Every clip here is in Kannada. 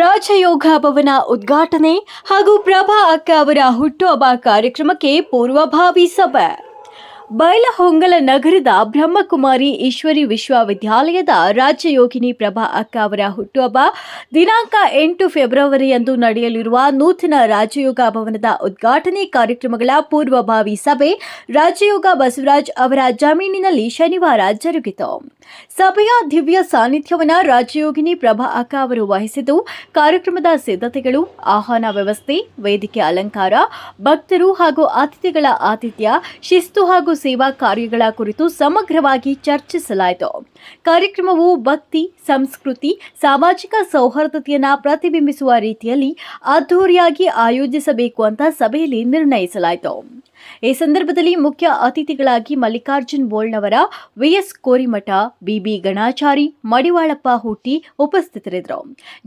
ರಾಜಯೋಗ ಭವನ ಉದ್ಘಾಟನೆ ಹಾಗೂ ಪ್ರಭಾ ಅಕ್ಕ ಅವರ ಹುಟ್ಟುಹಬ್ಬ ಕಾರ್ಯಕ್ರಮಕ್ಕೆ ಪೂರ್ವಭಾವಿ ಸಭೆ. ಬೈಲಹೊಂಗಲ ನಗರದ ಬ್ರಹ್ಮಕುಮಾರಿ ಈಶ್ವರಿ ವಿಶ್ವವಿದ್ಯಾಲಯದ ರಾಜಯೋಗಿನಿ ಪ್ರಭಾ ಅಕ್ಕ ಅವರ ಹುಟ್ಟುಹಬ್ಬ ದಿನಾಂಕ 8 ಫೆಬ್ರವರಿಯಂದು ನಡೆಯಲಿರುವ ನೂತನ ರಾಜಯೋಗ ಭವನದ ಉದ್ಘಾಟನೆ ಕಾರ್ಯಕ್ರಮಗಳ ಪೂರ್ವಭಾವಿ ಸಭೆ ರಾಜಯೋಗ ಬಸವರಾಜ್ ಅವರ ಜಮೀನಿನಲ್ಲಿ ಶನಿವಾರ ಜರುಗಿತು. ಸಭೆಯ ದಿವ್ಯ ಸಾನ್ನಿಧ್ಯವನ್ನು ರಾಜಯೋಗಿನಿ ಪ್ರಭಾ ಅಕ್ಕ ಅವರು ವಹಿಸಿದ್ದು, ಕಾರ್ಯಕ್ರಮದ ಸಿದ್ಧತೆಗಳು, ಆಹ್ವಾನ ವ್ಯವಸ್ಥೆ, ವೇದಿಕೆ ಅಲಂಕಾರ, ಭಕ್ತರು ಹಾಗೂ ಅತಿಥಿಗಳ ಆತಿಥ್ಯ, ಶಿಸ್ತು ಹಾಗೂ ಸೇವಾ ಕಾರ್ಯಗಳ ಕುರಿತು ಸಮಗ್ರವಾಗಿ ಚರ್ಚಿಸಲಾಯಿತು. ಕಾರ್ಯಕ್ರಮವು ಭಕ್ತಿ, ಸಂಸ್ಕೃತಿ, ಸಾಮಾಜಿಕ ಸೌಹಾರ್ದತೆಯನ್ನು ಪ್ರತಿಬಿಂಬಿಸುವ ರೀತಿಯಲ್ಲಿ ಅದ್ದೂರಿಯಾಗಿ ಆಯೋಜಿಸಬೇಕು ಅಂತ ಸಭೆಯಲ್ಲಿ ನಿರ್ಣಯಿಸಲಾಯಿತು. ಈ ಸಂದರ್ಭದಲ್ಲಿ ಮುಖ್ಯ ಅತಿಥಿಗಳಾಗಿ ಮಲ್ಲಿಕಾರ್ಜುನ್ ಬೋಳ್ನವರ, ವಿಎಸ್ ಕೋರಿಮಠ, ಬಿಬಿ ಗಣಾಚಾರಿ, ಮಡಿವಾಳಪ್ಪ ಹುಟ್ಟಿ ಉಪಸ್ಥಿತರಿದ್ದರು.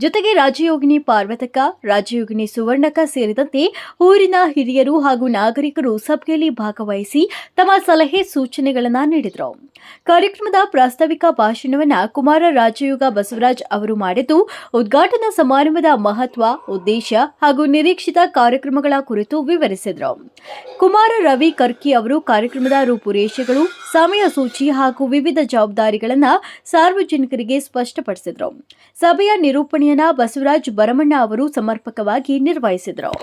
ಜೊತೆಗೆ ರಾಜಯೋಗಿನಿ ಪಾರ್ವತಕ್ಕ, ರಾಜಯೋಗಿನಿ ಸುವರ್ಣಕ್ಕ ಸೇರಿದಂತೆ ಊರಿನ ಹಿರಿಯರು ಹಾಗೂ ನಾಗರಿಕರು ಸಭೆಯಲ್ಲಿ ಭಾಗವಹಿಸಿ ತಮ್ಮ ಸಲಹೆ ಸೂಚನೆಗಳನ್ನು ನೀಡಿದರು. ಕಾರ್ಯಕ್ರಮದ ಪ್ರಾಸ್ತಾವಿಕ ಭಾಷಣವನ್ನು ಕುಮಾರ ರಾಜಯೋಗ ಬಸವರಾಜ್ ಅವರು ಮಾಡಿದ್ದು, ಉದ್ಘಾಟನಾ ಸಮಾರಂಭದ ಮಹತ್ವ, ಉದ್ದೇಶ ಹಾಗೂ ನಿರೀಕ್ಷಿತ ಕಾರ್ಯಕ್ರಮಗಳ ಕುರಿತು ವಿವರಿಸಿದರು. ಕುಮಾರ ರವಿ ಕರ್ಕಿ ಅವರು ಕಾರ್ಯಕ್ರಮದ ರೂಪುರೇಷೆಗಳು, ಸಮಯ ಸೂಚಿ ಹಾಗೂ ವಿವಿಧ ಜವಾಬ್ದಾರಿಗಳನ್ನು ಸಾರ್ವಜನಿಕರಿಗೆ ಸ್ಪಷ್ಟಪಡಿಸಿದರು. ಸಭೆಯ ನಿರೂಪಣೆಯನ್ನು ಬಸವರಾಜ್ ಬರಮಣ್ಣ ಅವರು ಸಮರ್ಪಕವಾಗಿ ನಿರ್ವಹಿಸಿದರು.